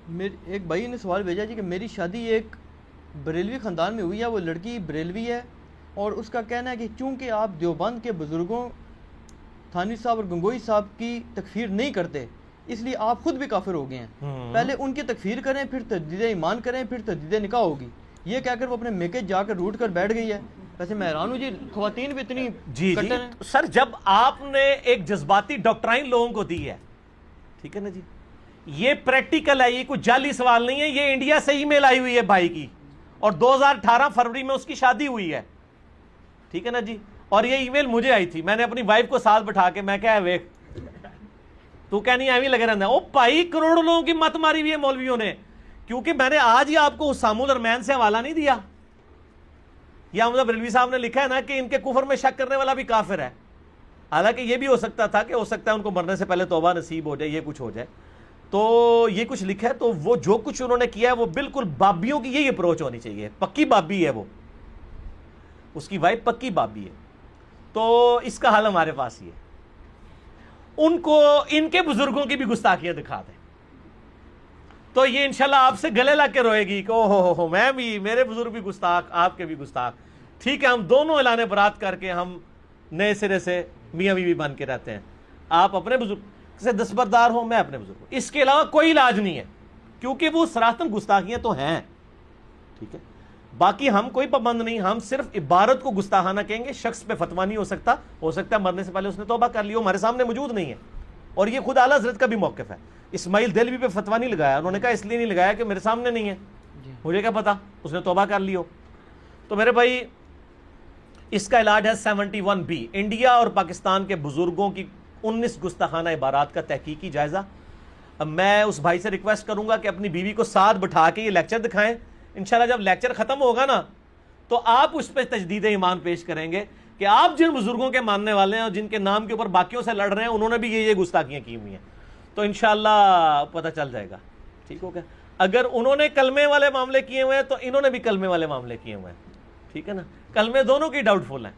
ایک بھائی نے سوال بھیجا جی کہ میری شادی ایک بریلوی خاندان میں ہوئی ہے، وہ لڑکی بریلوی ہے، اور اس کا کہنا ہے کہ چونکہ آپ دیوبند کے بزرگوں تھانوی صاحب اور گنگوئی صاحب کی تکفیر نہیں کرتے، اس لیے آپ خود بھی کافر ہو گئے ہیں، پہلے ان کی تکفیر کریں، پھر تجدید ایمان کریں، پھر تجدید نکاح ہوگی. یہ کہہ کر وہ اپنے میکے جا کر روٹ کر بیٹھ گئی ہے. ویسے میں حیران ہوں جی، خواتین بھی اتنی کٹر ہیں. سر جب آپ نے ایک جذباتی ڈاکٹرائن لوگوں کو دی ہے، ٹھیک ہے نا جی، یہ پریکٹیکل ہے، یہ کوئی جعلی سوال نہیں ہے، یہ انڈیا سے ای میل آئی ہوئی ہے بھائی کی، اور 2018 فروری میں اس کی شادی ہوئی ہے، ٹھیک ہے نا جی، اور یہ ای میل مجھے آئی تھی. میں نے اپنی وائف کو ساتھ بٹھا کے میں کہا ویک تو کہنی ایویں لگے رہنا. او بھائی کروڑوں لوگوں کی مت ماری ہوئی ہے مولویوں نے، کیونکہ میں نے آج ہی آپ کو حسام الرحمن سے حوالہ نہیں دیا. یہ احمد بریلوی صاحب نے لکھا ہے نا کہ ان کے کفر میں شک کرنے والا بھی کافر ہے. حالانکہ یہ بھی ہو سکتا تھا کہ ہو سکتا ہے ان کو مرنے سے پہلے توبہ نصیب ہو جائے، یہ کچھ ہو جائے. تو یہ کچھ لکھا ہے، تو وہ جو کچھ انہوں نے کیا ہے وہ بالکل بابیوں کی یہی اپروچ ہونی چاہیے. پکی بابی ہے وہ، اس کی وائف پکی بابی ہے. تو اس کا حل ہمارے پاس ہی ہے، ان کو ان کے بزرگوں کی بھی گستاخیاں دکھا دیں، تو یہ انشاءاللہ آپ سے گلے لگ کے روئے گی کہ اوہ میں بھی، میرے بزرگ بھی گستاخ، آپ کے بھی گستاخ. ٹھیک ہے، ہم دونوں اعلان برات کر کے ہم نئے سرے سے میاں بیوی بن کے رہتے ہیں. آپ اپنے بزرگ سے دستبردار ہوں، میں اپنے بزرگ. اس کے علاوہ کوئی علاج نہیں ہے، کیونکہ وہ صراحتاً گستاخیاں تو ہیں. ٹھیک ہے، باقی ہم کوئی پابند نہیں، ہم صرف عبارت کو گستاخانہ کہیں گے. شخص پہ فتویٰ نہیں ہو سکتا ہے مرنے سے پہلے اس نے توبہ کر لی ہو، ہمارے سامنے موجود نہیں ہے. اور یہ خود اعلیٰ حضرت کا بھی موقف ہے. اسماعیل دہلوی پہ فتویٰ نہیں لگایا، انہوں نے کہا اس لیے نہیں لگایا کہ میرے سامنے نہیں ہے، مجھے کیا پتا اس نے توبہ کر لی ہو. تو میرے بھائی اس کا علاج ہے 71B، انڈیا اور پاکستان کے بزرگوں کی 19 گستاخانہ عبارات کا تحقیقی جائزہ. اب میں اس بھائی سے ریکویسٹ کروں گا کہ اپنی بیوی کو ساتھ بٹھا کے یہ لیکچر دکھائیں. انشاءاللہ جب لیکچر ختم ہوگا نا تو آپ اس پہ تجدید ایمان پیش کریں گے کہ آپ جن بزرگوں کے ماننے والے ہیں اور جن کے نام کے اوپر باقیوں سے لڑ رہے ہیں، انہوں نے بھی یہ گستاخیاں کی ہوئی ہیں. تو انشاءاللہ پتہ چل جائے گا. ٹھیک ہو گیا؟ اگر انہوں نے کلمے والے معاملے کیے ہوئے ہیں تو انہوں نے بھی کلمے والے معاملے کیے ہوئے ہیں. ٹھیک ہے نا، کلمے دونوں کی ڈاؤٹ فل ہیں.